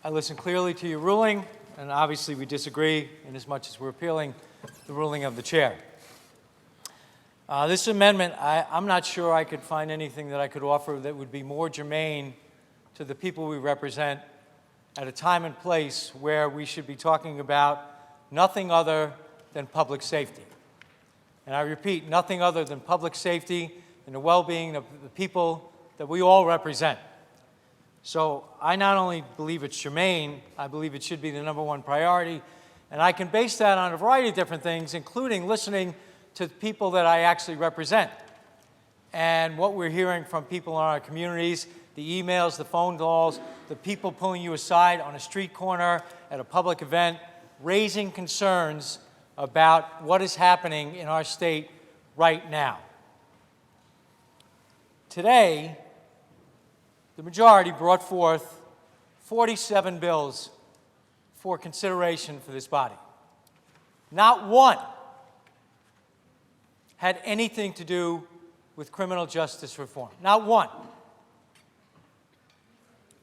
I listened clearly to your ruling, and obviously we disagree in as much as we're appealing the ruling of the chair. This amendment, I'm not sure I could find anything that I could offer that would be more germane to the people we represent at a time and place where we should be talking about nothing other than public safety. And I repeat, nothing other than public safety and the well-being of the people that we all represent. So I not only believe it's germane, I believe it should be the #1 priority, and I can base that on a variety of different things, including listening to people that I actually represent. And what we're hearing from people in our communities, the emails, the phone calls, the people pulling you aside on a street corner at a public event, raising concerns about what is happening in our state right now. Today, the majority brought forth 47 bills for consideration for this body. Not one had anything to do with criminal justice reform. Not one.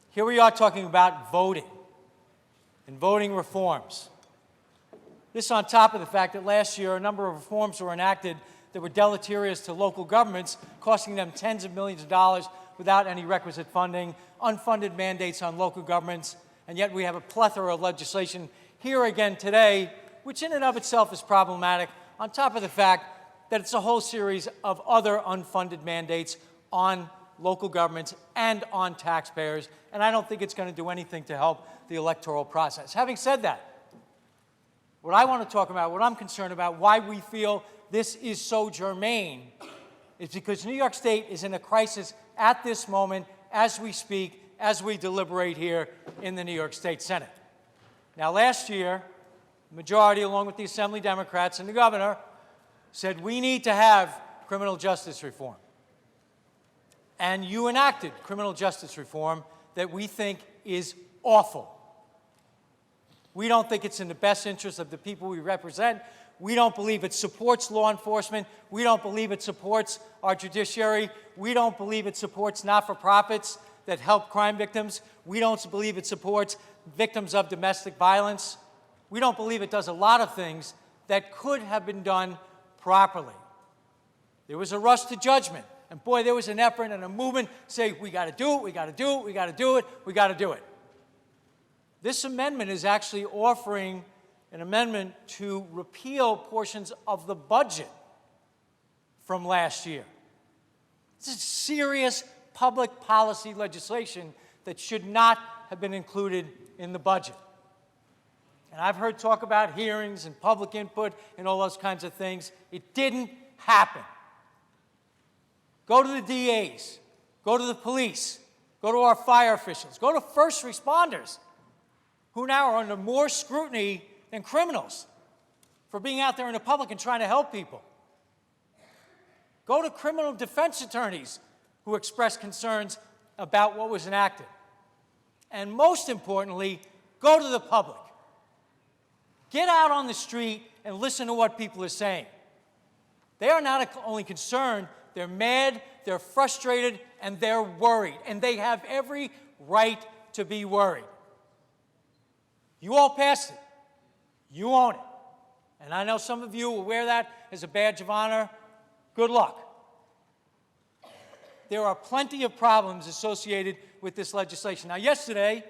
Here we are talking about voting and voting reforms. This on top of the fact that last year a number of reforms were enacted that were deleterious to local governments, costing them tens of millions of dollars without any requisite funding, unfunded mandates on local governments, and yet we have a plethora of legislation here again today, which in and of itself is problematic, on top of the fact that it's a whole series of other unfunded mandates on local governments and on taxpayers, and I don't think it's going to do anything to help the electoral process. Having said that, what I want to talk about, what I'm concerned about, why we feel this is so germane, is because New York State is in a crisis at this moment as we speak, as we deliberate here in the New York State Senate. Now, last year, the majority, along with the Assembly Democrats and the governor, said we need to have criminal justice reform. And you enacted criminal justice reform that we think is awful. We don't think it's in the best interest of the people we represent. We don't believe it supports law enforcement. We don't believe it supports our judiciary. We don't believe it supports not-for-profits that help crime victims. We don't believe it supports victims of domestic violence. We don't believe it does a lot of things that could have been done properly. There was a rush to judgment, and boy, there was an effort and a movement to say, we got to do it, we got to do it, we got to do it, we got to do it. This amendment is actually offering an amendment to repeal portions of the budget from last year. This is serious public policy legislation that should not have been included in the budget. And I've heard talk about hearings and public input and all those kinds of things. It didn't happen. Go to the DAs, go to the police, go to our fire officials, go to first responders, who now are under more scrutiny than criminals for being out there in the public and trying to help people. Go to criminal defense attorneys who express concerns about what was enacted. And most importantly, go to the public. Get out on the street and listen to what people are saying. They are not only concerned, they're mad, they're frustrated, and they're worried. And they have every right to be worried. You all passed it. You own it. And I know some of you will wear that as a badge of honor. Good luck. There are plenty of problems associated with this legislation. Now, yesterday,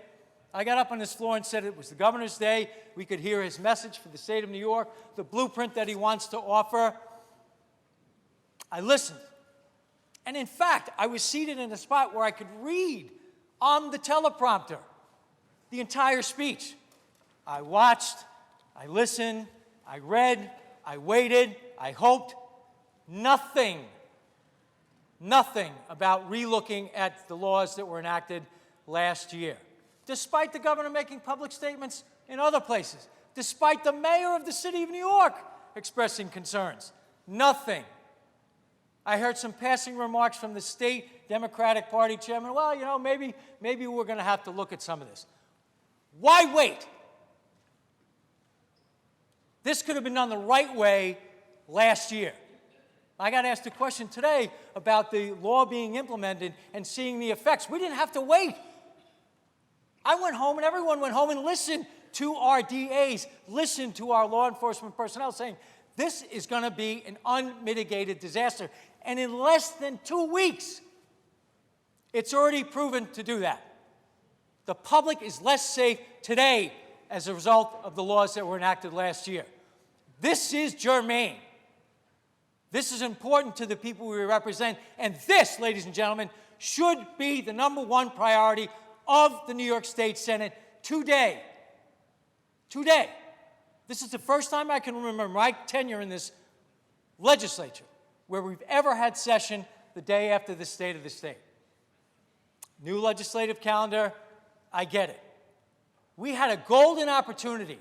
I got up on this floor and said it was the governor's day. We could hear his message for the state of New York, the blueprint that he wants to offer. I listened. And in fact, I was seated in a spot where I could read on the teleprompter the entire speech. I watched, I listened, I read, I waited, I hoped. Nothing about relooking at the laws that were enacted last year. Despite the governor making public statements in other places, despite the mayor of the city of New York expressing concerns, nothing. I heard some passing remarks from the state Democratic Party chairman, well, you know, maybe we're going to have to look at some of this. Why wait? This could have been done the right way last year. I got asked a question today about the law being implemented and seeing the effects. We didn't have to wait. I went home and everyone went home and listened to our DAs, listened to our law enforcement personnel saying, this is going to be an unmitigated disaster. And in less than 2 weeks, it's already proven to do that. The public is less safe today as a result of the laws that were enacted last year. This is germane. This is important to the people we represent. And this, ladies and gentlemen, should be the #1 priority of the New York State Senate today. Today. This is the first time I can remember my tenure in this legislature where we've ever had session the day after the State of the State. New legislative calendar, I get it. We had a golden opportunity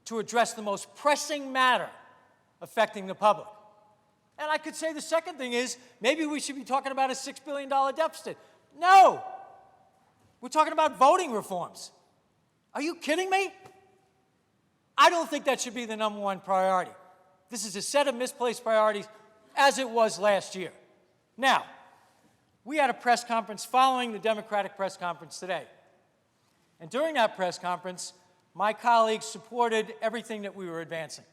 to address the most pressing matter affecting the public. And I could say the second thing is, maybe we should be talking about a $6 billion deficit. No! We're talking about voting reforms. Are you kidding me? I don't think that should be the #1 priority. This is a set of misplaced priorities, as it was last year. Now, we had a press conference following the Democratic press conference today. And during that press conference, my colleagues supported everything that we were advancing.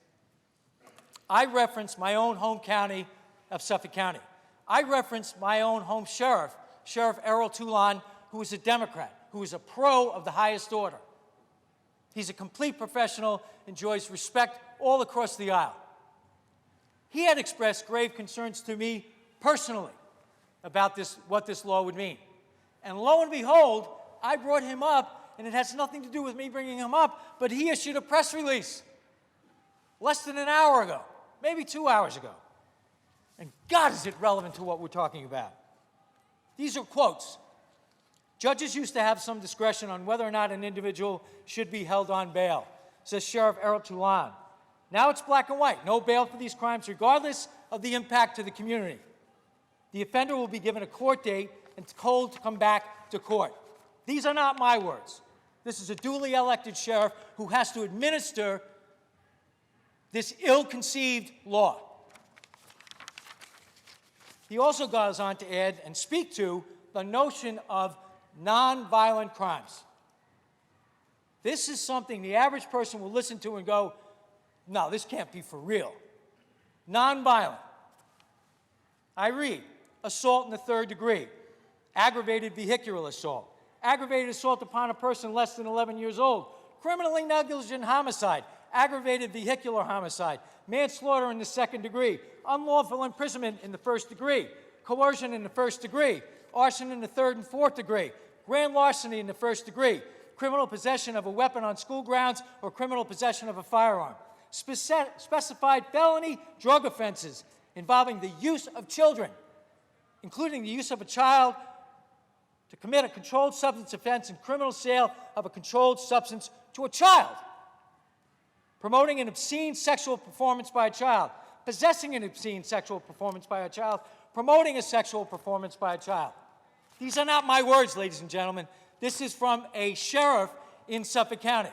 I referenced my own home county of Suffolk County. I referenced my own home sheriff, Sheriff Errol Toulon, who is a Democrat, who is a pro of the highest order. He's a complete professional, enjoys respect all across the aisle. He had expressed grave concerns to me personally about what this law would mean. And lo and behold, I brought him up, and it has nothing to do with me bringing him up, but he issued a press release less than an hour ago, maybe 2 hours ago. And God, is it relevant to what we're talking about. These are quotes. Judges used to have some discretion on whether or not an individual should be held on bail, says Sheriff Errol Toulon. Now it's black and white. No bail for these crimes, regardless of the impact to the community. The offender will be given a court date and told to come back to court. These are not my words. This is a duly elected sheriff who has to administer this ill-conceived law. He also goes on to add and speak to the notion of nonviolent crimes. This is something the average person will listen to and go, no, this can't be for real. Nonviolent. I read, assault in the 3rd degree, aggravated vehicular assault, aggravated assault upon a person less than 11 years old, criminally negligent homicide, aggravated vehicular homicide, manslaughter in the 2nd degree, unlawful imprisonment in the 1st degree, coercion in the 1st degree, arson in the 3rd and 4th degree, grand larceny in the 1st degree, criminal possession of a weapon on school grounds, or criminal possession of a firearm. Specified felony drug offenses involving the use of children, including the use of a child to commit a controlled substance offense and criminal sale of a controlled substance to a child, promoting an obscene sexual performance by a child, possessing an obscene sexual performance by a child, promoting a sexual performance by a child. These are not my words, ladies and gentlemen. This is from a sheriff in Suffolk County.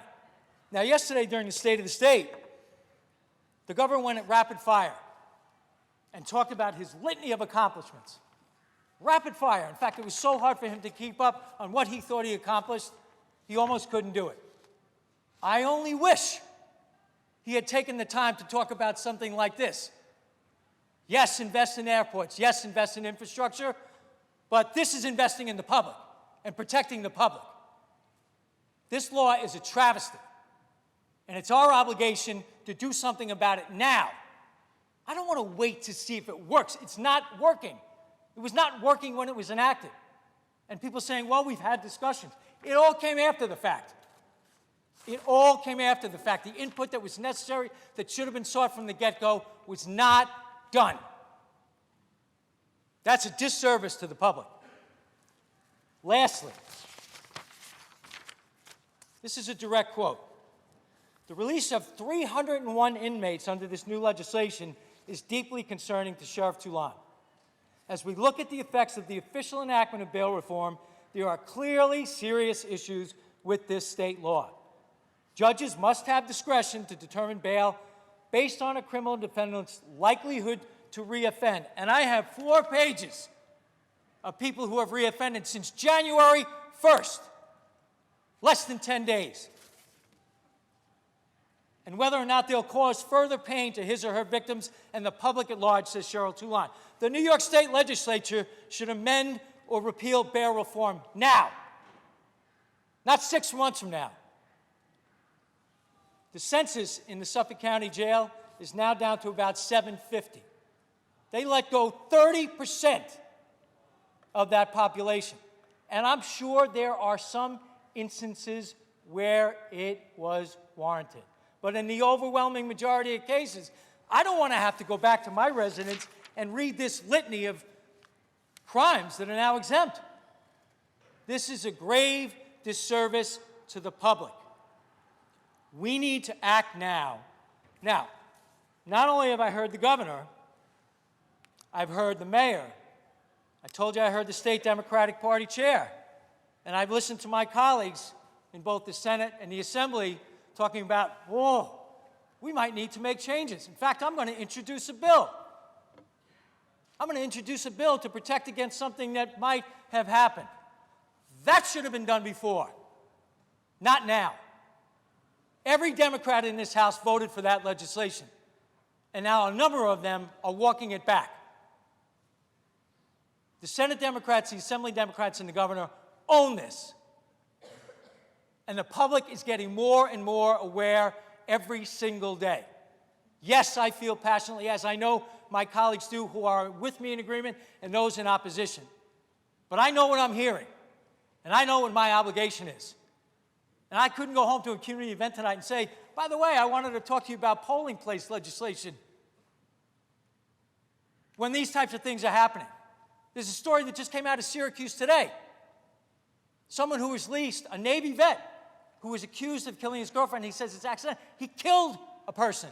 Now, yesterday during the State of the State, the governor went at rapid fire and talked about his litany of accomplishments. Rapid fire. In fact, it was so hard for him to keep up on what he thought he accomplished, he almost couldn't do it. I only wish he had taken the time to talk about something like this. Yes, invest in airports. Yes, invest in infrastructure. But this is investing in the public and protecting the public. This law is a travesty. And it's our obligation to do something about it now. I don't want to wait to see if it works. It's not working. It was not working when it was enacted. And people saying, well, we've had discussions. It all came after the fact. It all came after the fact. The input that was necessary, that should have been sought from the get-go, was not done. That's a disservice to the public. Lastly, this is a direct quote. The release of 301 inmates under this new legislation is deeply concerning to Sheriff Toulon. As we look at the effects of the official enactment of bail reform, there are clearly serious issues with this state law. Judges must have discretion to determine bail based on a criminal defendant's likelihood to reoffend. And I have 4 pages of people who have reoffended since January 1st. Less than 10 days. And whether or not they'll cause further pain to his or her victims and the public at large, says Cheryl Toulon. The New York State Legislature should amend or repeal bail reform now, not 6 months from now. The census in the Suffolk County Jail is now down to about 750. They let go 30% of that population. And I'm sure there are some instances where it was warranted. But in the overwhelming majority of cases, I don't want to have to go back to my residence and read this litany of crimes that are now exempt. This is a grave disservice to the public. We need to act now. Now, not only have I heard the governor, I've heard the mayor. I told you I heard the state Democratic Party chair. And I've listened to my colleagues in both the Senate and the Assembly talking about, whoa, we might need to make changes. In fact, I'm going to introduce a bill. I'm going to introduce a bill to protect against something that might have happened. That should have been done before, not now. Every Democrat in this House voted for that legislation, and now a number of them are walking it back. The Senate Democrats, the Assembly Democrats, and the governor own this. And the public is getting more and more aware every single day. Yes, I feel passionately, as I know my colleagues do who are with me in agreement and those in opposition. But I know what I'm hearing, and I know what my obligation is. And I couldn't go home to a community event tonight and say, by the way, I wanted to talk to you about polling place legislation when these types of things are happening. There's a story that just came out of Syracuse today. Someone who was leased, a Navy vet, who was accused of killing his girlfriend. He says it's accidental. He killed a person.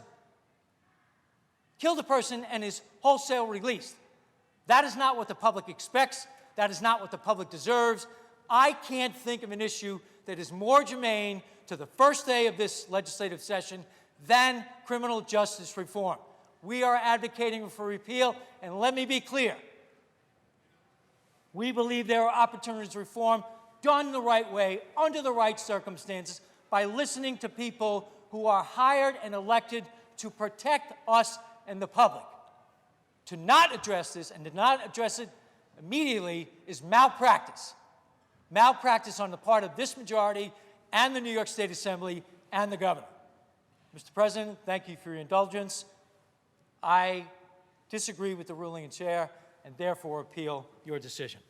Killed a person and is wholesale released. That is not what the public expects. That is not what the public deserves. I can't think of an issue that is more germane to the first day of this legislative session than criminal justice reform. We are advocating for repeal, and let me be clear. We believe there are opportunities to reform done the right way, under the right circumstances, by listening to people who are hired and elected to protect us and the public. To not address this and to not address it immediately is malpractice. Malpractice on the part of this majority and the New York State Assembly and the governor. Mr. President, thank you for your indulgence. I disagree with the ruling in chair and therefore appeal your decision.